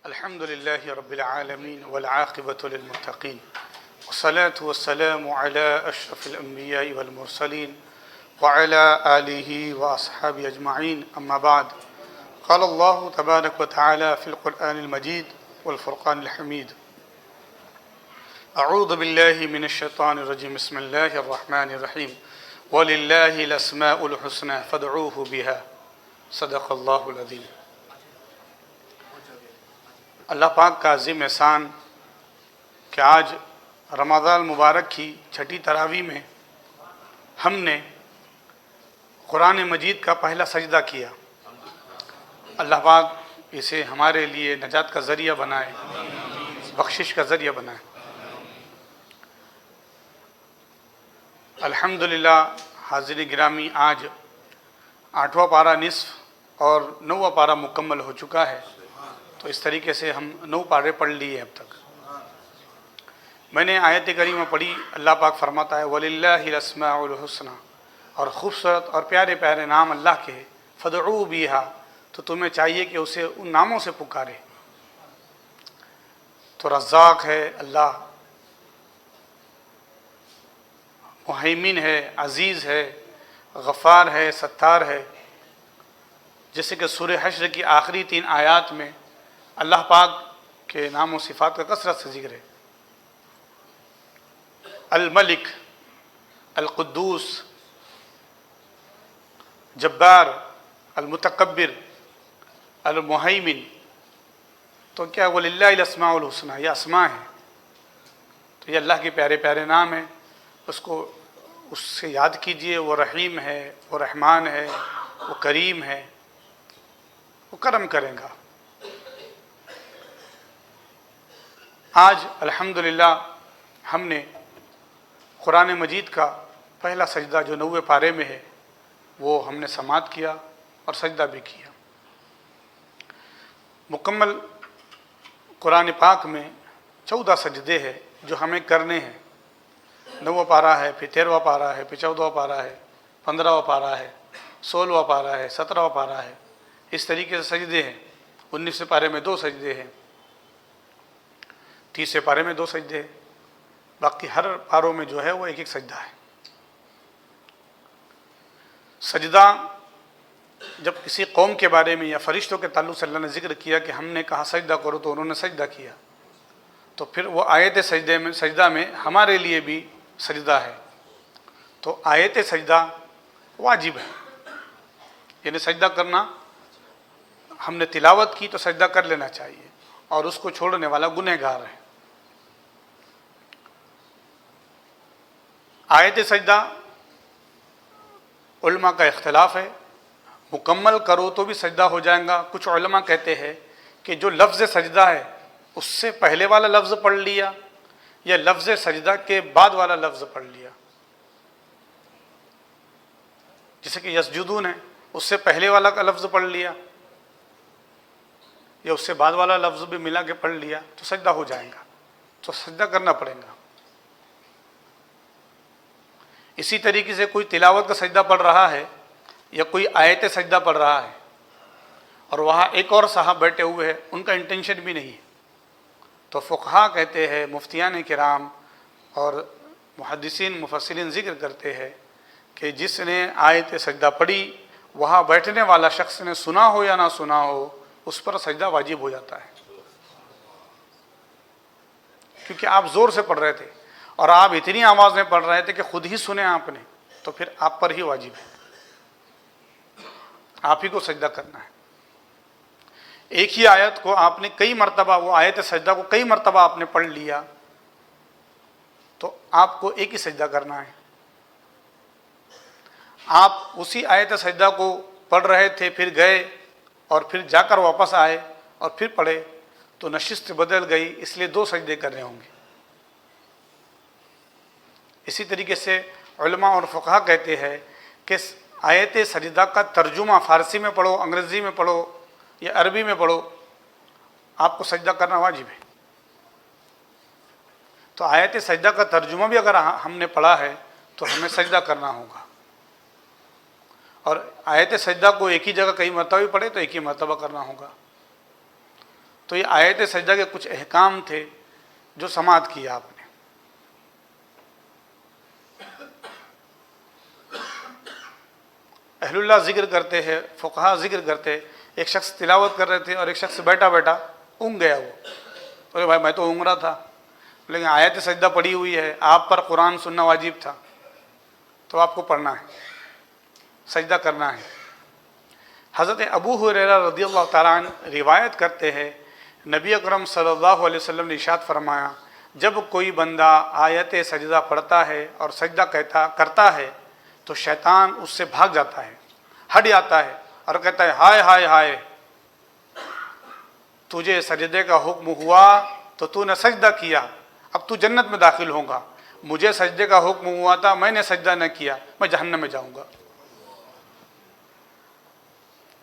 الحمد لله رب العالمين والعاقبة للمتقين والصلاة والسلام على أشرف الأنبياء والمرسلين وعلى آله وأصحابه أجمعين أما بعد قال الله تبارك وتعالى في القرآن المجيد والفرقان الحميد أعوذ بالله من الشيطان الرجيم بسم الله الرحمن الرحيم ولله الأسماء الحسنى فادعوه بها صدق الله العظيم۔ اللہ پاک کا عظیم احسان کہ آج رمضان المبارک کی چھٹی تراویح میں ہم نے قرآن مجید کا پہلا سجدہ کیا۔ اللہ پاک اسے ہمارے لیے نجات کا ذریعہ بنائے، بخشش کا ذریعہ بنائے۔ الحمدللہ حاضرین گرامی، آج 8واں پارہ نصف اور 9واں پارہ مکمل ہو چکا ہے، تو اس طریقے سے ہم 9 پارے پڑھ لیے اب تک۔ میں نے آیت کریمہ پڑھی، اللہ پاک فرماتا ہے وَلِلَّهِ الْأَسْمَاءُ الْحُسْنَى، اور خوبصورت اور پیارے پیارے نام اللہ کے، فَادْعُوهُ بِهَا، تو تمہیں چاہیے کہ اسے ان ناموں سے پکارے۔ تو رزاق ہے اللہ، مہیمن ہے، عزیز ہے، غفار ہے، ستار ہے، جیسے کہ سورہ حشر کی آخری 3 آیات میں اللہ پاک کے نام و صفات کا کثرت سے ذکر ہے۔ الملک، القدوس، جبار، المتکبر، المہیمن۔ تو کیا وَلِلَّهِ الْأَسْمَاءُ الْحُسْنَى، یہ اسماء ہیں، تو یہ اللہ کے پیارے پیارے نام ہیں، اس سے یاد کیجئے۔ وہ رحیم ہے، وہ رحمان ہے، وہ کریم ہے، وہ کرم کرے گا۔ آج الحمدللہ ہم نے قرآن مجید کا پہلا سجدہ جو 9ویں پارے میں ہے وہ ہم نے سماعت کیا اور سجدہ بھی کیا۔ مکمل قرآن پاک میں 14 سجدے ہیں جو ہمیں کرنے ہیں۔ 9واں پارہ ہے، پھر 13واں پارہ ہے، پھر 14واں پارہ ہے، 15واں پارہ ہے، 16واں پارہ ہے، 17واں پارہ ہے، اس طریقے سے سجدے ہیں۔ 19ویں پارے میں 2 سجدے ہیں، 30ویں پارے میں 2 سجدے ہیں، باقی ہر پاروں میں جو ہے وہ ایک ایک سجدہ ہے۔ سجدہ جب کسی قوم کے بارے میں یا فرشتوں کے تعلق سے اللہ نے ذکر کیا کہ ہم نے کہا سجدہ کرو تو انہوں نے سجدہ کیا، تو پھر وہ آیت سجدہ میں ہمارے لیے بھی سجدہ ہے۔ تو آیت سجدہ واجب ہے، یعنی سجدہ کرنا، ہم نے تلاوت کی تو سجدہ کر لینا چاہیے، اور اس کو چھوڑنے والا گنہگار ہے۔ آیت سجدہ علماء کا اختلاف ہے، مکمل کرو تو بھی سجدہ ہو جائے گا۔ کچھ علماء کہتے ہیں کہ جو لفظ سجدہ ہے اس سے پہلے والا لفظ پڑھ لیا یا لفظ سجدہ کے بعد والا لفظ پڑھ لیا، جیسے کہ یسجدون ہے، اس سے پہلے والا کا لفظ پڑھ لیا یا اس سے بعد والا لفظ بھی ملا کے پڑھ لیا تو سجدہ ہو جائے گا، تو سجدہ کرنا پڑے گا۔ اسی طریقے سے کوئی تلاوت کا سجدہ پڑھ رہا ہے یا کوئی آیت سجدہ پڑھ رہا ہے اور وہاں ایک اور صاحب بیٹھے ہوئے ہیں، ان کا انٹینشن بھی نہیں ہے، تو فقہا کہتے ہیں، مفتیان کرام اور محدثین مفسرین ذکر کرتے ہیں کہ جس نے آیت سجدہ پڑھی، وہاں بیٹھنے والا شخص نے سنا ہو یا نہ سنا ہو، اس پر سجدہ واجب ہو جاتا ہے، کیونکہ آپ زور سے پڑھ رہے تھے اور آپ اتنی آواز میں پڑھ رہے تھے کہ خود ہی سنے آپ نے، تو پھر آپ پر ہی واجب ہے، آپ ہی کو سجدہ کرنا ہے۔ ایک ہی آیت کو آپ نے کئی مرتبہ، وہ آیت سجدہ کو کئی مرتبہ آپ نے پڑھ لیا تو آپ کو ایک ہی سجدہ کرنا ہے۔ آپ اسی آیت سجدہ کو پڑھ رہے تھے، پھر گئے اور پھر جا کر واپس آئے اور پھر پڑھے تو نشست بدل گئی، اس لیے 2 سجدے کرنے ہوں گے۔ اسی طریقے سے علماء اور فقہا کہتے ہیں کہ آیت سجدہ کا ترجمہ فارسی میں پڑھو، انگریزی میں پڑھو یا عربی میں پڑھو، آپ کو سجدہ کرنا واجب ہے۔ تو آیت سجدہ کا ترجمہ بھی اگر ہم نے پڑھا ہے تو ہمیں سجدہ کرنا ہوگا، اور آیت سجدہ کو ایک ہی جگہ کئی مرتبہ پڑھے تو ایک ہی مرتبہ کرنا ہوگا۔ تو یہ آیت سجدہ کے کچھ احکام تھے جو سماعت کیا آپ نے۔ اہل اللہ ذکر کرتے ہیں، فقہا ذکر کرتے، ایک شخص تلاوت کر رہے تھے اور ایک شخص بیٹھا بیٹھا اونگ گیا، وہ بولے بھائی میں تو اونگ رہا تھا، لیکن آیت سجدہ پڑھی ہوئی ہے، آپ پر قرآن سننا واجب تھا، تو آپ کو پڑھنا ہے، سجدہ کرنا ہے۔ حضرت ابو ہریرہ رضی اللہ تعالیٰ عنہ روایت کرتے ہیں، نبی اکرم صلی اللہ علیہ وسلم نے ارشاد فرمایا، جب کوئی بندہ آیت سجدہ پڑھتا ہے اور سجدہ کرتا ہے تو شیطان اس سے بھاگ جاتا ہے، ہٹ جاتا ہے اور کہتا ہے ہائے ہائے ہائے، تجھے سجدے کا حکم ہوا تو تو نے سجدہ کیا، اب تو جنت میں داخل ہوگا، مجھے سجدے کا حکم ہوا تھا، میں نے سجدہ نہ کیا، میں جہنم میں جاؤں گا۔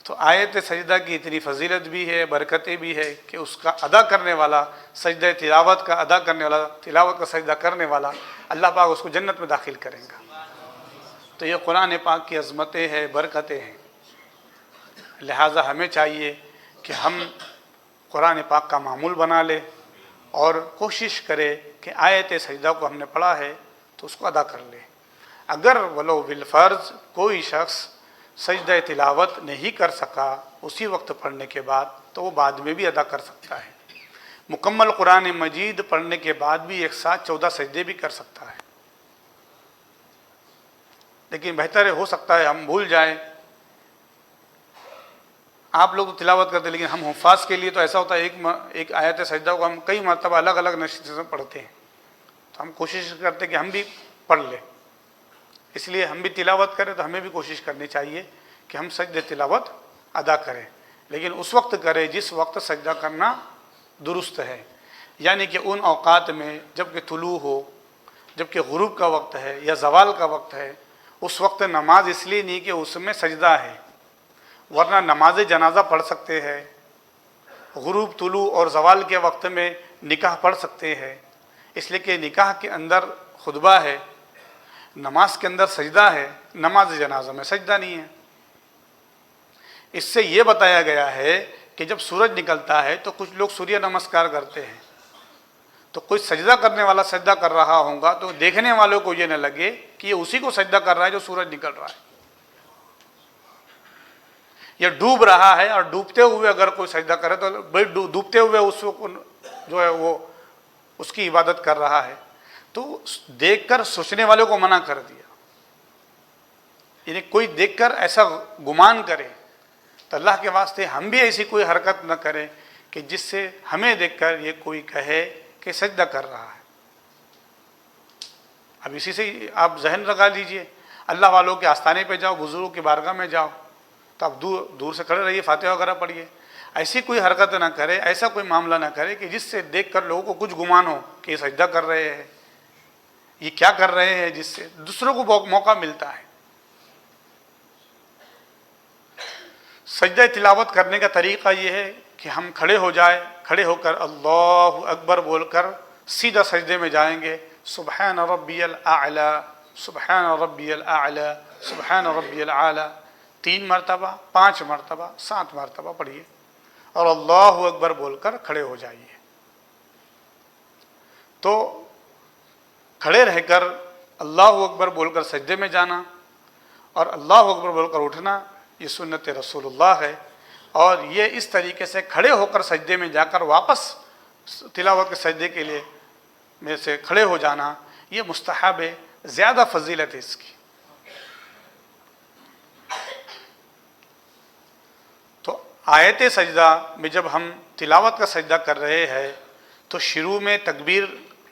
تو آیت سجدہ کی اتنی فضیلت بھی ہے، برکتیں بھی ہے کہ اس کا ادا کرنے والا، سجدہ تلاوت کا ادا کرنے والا، تلاوت کا سجدہ کرنے والا، اللہ پاک اس کو جنت میں داخل کریں گا۔ تو یہ قرآن پاک کی عظمتیں ہیں، برکتیں ہیں، لہٰذا ہمیں چاہیے کہ ہم قرآن پاک کا معمول بنا لیں اور کوشش کرے کہ آیت سجدہ کو ہم نے پڑھا ہے تو اس کو ادا کر لے۔ اگر ولو بالفرض کوئی شخص سجدہ تلاوت نہیں کر سکا اسی وقت پڑھنے کے بعد تو وہ بعد میں بھی ادا کر سکتا ہے، مکمل قرآن مجید پڑھنے کے بعد بھی ایک ساتھ 14 سجدے بھی کر سکتا ہے، لیکن بہتر ہو سکتا ہے ہم بھول جائیں۔ آپ لوگ تو تلاوت کرتے ہیں، لیکن ہم حفاظ کے لیے تو ایسا ہوتا ہے ایک آیت سجدہ کو ہم کئی مرتبہ الگ الگ نشست سے پڑھتے ہیں، تو ہم کوشش کرتے ہیں کہ ہم بھی پڑھ لیں، اس لیے ہم بھی تلاوت کریں تو ہمیں بھی کوشش کرنی چاہیے کہ ہم سجدہ تلاوت ادا کریں، لیکن اس وقت کریں جس وقت سجدہ کرنا درست ہے، یعنی کہ ان اوقات میں جب کہ طلوع ہو، جب کہ غروب کا وقت ہے یا زوال کا وقت ہے، اس وقت نماز اس لیے نہیں کہ اس میں سجدہ ہے، ورنہ نماز جنازہ پڑھ سکتے ہیں، غروب طلوع اور زوال کے وقت میں نکاح پڑھ سکتے ہیں، اس لیے کہ نکاح کے اندر خطبہ ہے، نماز کے اندر سجدہ ہے، نماز جنازہ میں سجدہ نہیں ہے۔ اس سے یہ بتایا گیا ہے کہ جب سورج نکلتا ہے تو کچھ لوگ سوریہ نمسکار کرتے ہیں، تو کوئی سجدہ کرنے والا سجدہ کر رہا ہوگا تو دیکھنے والوں کو یہ نہ لگے کہ یہ اسی کو سجدہ کر رہا ہے جو سورج نکل رہا ہے، یا ڈوب رہا ہے اور ڈوبتے ہوئے اگر کوئی سجدہ کرے تو ڈوبتے ہوئے اس کو جو ہے وہ اس کی عبادت کر رہا ہے، تو دیکھ کر سوچنے والوں کو منع کر دیا، یعنی کوئی دیکھ کر ایسا گمان کرے تو اللہ کے واسطے ہم بھی ایسی کوئی حرکت نہ کریں کہ جس سے ہمیں دیکھ کر یہ کوئی کہے کہ سجدہ کر رہا ہے۔ اب اسی سے آپ ذہن لگا لیجئے، اللہ والوں کے آستانے پہ جاؤ، بزرگوں کی بارگاہ میں جاؤ تو آپ دور سے کھڑے رہیے، فاتحہ وغیرہ پڑھیے، ایسی کوئی حرکت نہ کرے، ایسا کوئی معاملہ نہ کرے کہ جس سے دیکھ کر لوگوں کو کچھ گمان ہو کہ یہ سجدہ کر رہے ہیں، یہ کیا کر رہے ہیں، جس سے دوسروں کو موقع ملتا ہے۔ سجدہ تلاوت کرنے کا طریقہ یہ ہے کہ ہم کھڑے ہو جائیں، کھڑے ہو کر اللہ اکبر بول کر سیدھا سجدے میں جائیں گے، سبحان ربی الاعلی، سبحان ربی الاعلی، سبحان ربی الاعلی 3 مرتبہ، 5 مرتبہ، 7 مرتبہ پڑھیے اور اللہ اکبر بول کر کھڑے ہو جائیے۔ تو کھڑے رہ کر اللہ اکبر بول کر سجدے میں جانا اور اللہ اکبر بول کر اٹھنا یہ سنت رسول اللہ ہے، اور یہ اس طریقے سے کھڑے ہو کر سجدے میں جا کر واپس تلاوت کے سجدے کے لیے میں سے کھڑے ہو جانا یہ مستحب ہے، زیادہ فضیلت ہے اس کی۔ تو آیت سجدہ میں جب ہم تلاوت کا سجدہ کر رہے ہیں تو شروع میں تکبیر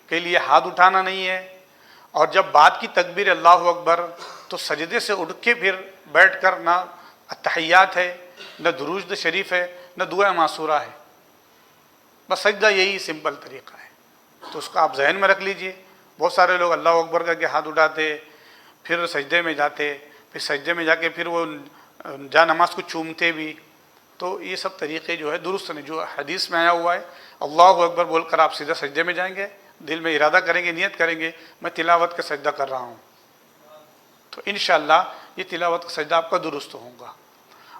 کے لیے ہاتھ اٹھانا نہیں ہے، اور جب بعد کی تکبیر اللہ اکبر تو سجدے سے اٹھ کے پھر بیٹھ کر نہ التحیات ہے، نہ درود شریف ہے، نہ دعا معصورہ ہے، بس سجدہ یہی سمپل طریقہ ہے۔ تو اس کو آپ ذہن میں رکھ لیجئے۔ بہت سارے لوگ اللہ اکبر کر کے ہاتھ اٹھاتے، پھر سجدے میں جاتے، پھر سجدے میں جا کے پھر وہ جا نماز کو چومتے بھی، تو یہ سب طریقے جو ہے درست نہیں۔ جو حدیث میں آیا ہوا ہے اللہ اکبر بول کر آپ سیدھا سجدے میں جائیں گے، دل میں ارادہ کریں گے، نیت کریں گے میں تلاوت کا سجدہ کر رہا ہوں، تو انشاءاللہ یہ تلاوت کا سجدہ آپ کا درست ہوگا۔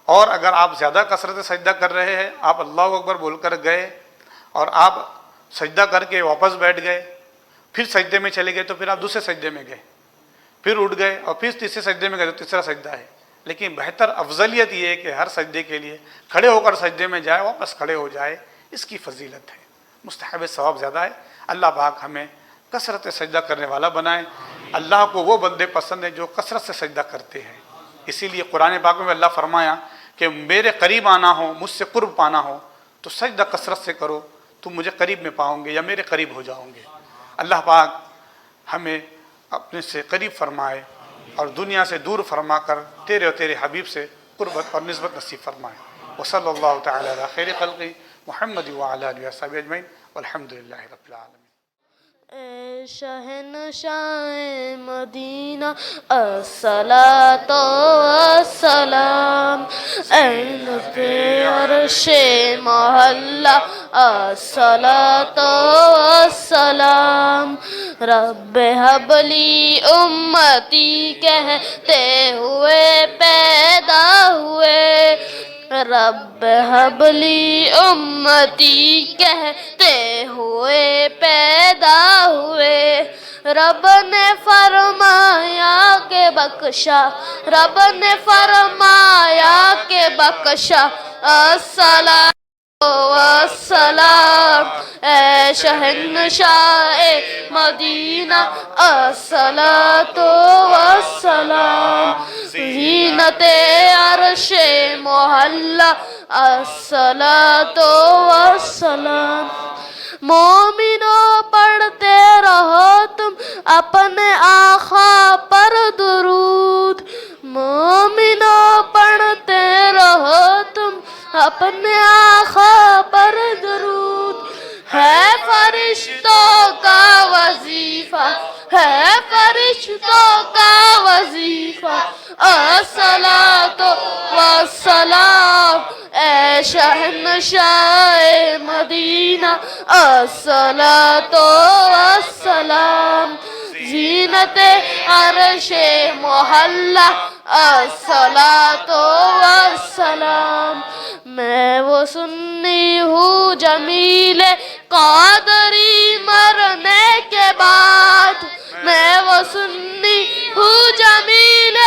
اور اگر آپ زیادہ کثرت سجدہ کر رہے ہیں، آپ اللہ اکبر بول کر گئے اور آپ سجدہ کر کے واپس بیٹھ گئے، پھر سجدے میں چلے گئے تو پھر آپ دوسرے سجدے میں گئے، پھر اٹھ گئے اور پھر تیسرے سجدے میں گئے تو تیسرا سجدہ ہے۔ لیکن بہتر افضلیت یہ ہے کہ ہر سجدے کے لیے کھڑے ہو کر سجدے میں جائے، واپس کھڑے ہو جائے، اس کی فضیلت ہے، مستحب ثواب زیادہ ہے۔ اللہ پاک ہمیں کثرت سجدہ کرنے والا بنائے۔ اللہ کو وہ بندے پسند ہیں جو کثرت سے سجدہ کرتے ہیں، اسی لیے قرآن پاک میں اللہ فرمایا کہ میرے قریب آنا ہو، مجھ سے قرب پانا ہو تو سجدہ کثرت سے کرو، تم مجھے قریب میں پاؤں گے یا میرے قریب ہو جاؤں گے۔ اللہ پاک ہمیں اپنے سے قریب فرمائے اور دنیا سے دور فرما کر تیرے اور تیرے حبیب سے قربت اور نسبت نصیب فرمائے۔ وصلی اللہ تعالی علی خیر خلقہ محمد وعلی آلہ وصحبہ اجمعین والحمد للہ رب العالمین۔ اے شہنشاہ مدینہ الصلاۃ والسلام، اے نور عرش محلہ الصلاۃ والسلام، رب حب لی امتی کہتے ہوئے پیدا ہوئے، رب حب لی امتی کہتے ہوئے پیدا ہوئے، رب نے فرمایا کہ بخشا، رب نے فرمایا کہ بخشا، الصلاۃ والسلام، اے شہنشاہ مدینہ الصلاۃ والسلام، زینت عرش محلہ الصلاۃ والسلام۔ مومنوں پڑھتے رہو تم اپنے آقا پر درود، مومنوں پڑھتے رہو تم اپنے آقا پر درود، ہے فرشتوں کا وظیفہ، ہے فرشتوں کا وظیفہ، الصلاۃ والسلام، اے شہنشاہ مدینہ الصلاۃ والسلام، زینت عرش محلہ الصلاۃ والسلام۔ میں وہ سنی ہوں جمیل قادری مرنے کے بعد، میں وہ سنی ہوں جمیل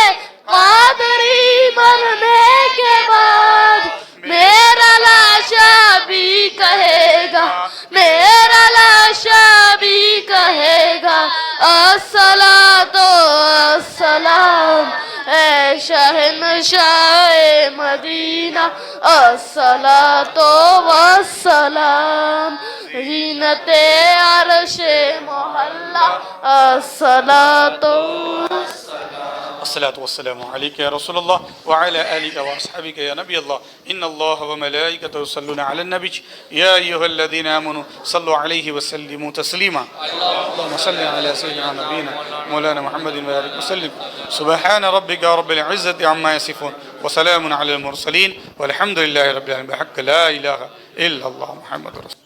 قادری مرنے کے بعد، میرا لاشا بھی کہے گا، میرا لاشا بھی کہے گا، الصلاۃ والسلام، اے شہنشاہ مدینہ الصلاۃ والسلام، زینت عرش محلہ الصلاۃ الصلاة والسلام عليك يا رسول الله وعلى آلك وأصحابك يا نبي الله إن الله وملائكته يصلون على النبي يا أيها الذين آمنوا صلوا عليه وسلموا تسليما اللهم صل على سيدنا نبينا مولانا محمد وآله وسلم سبحان ربك رب العزة عما يصفون وسلام على المرسلين والحمد لله رب العالمين بحق لا إله إلا الله محمد رسول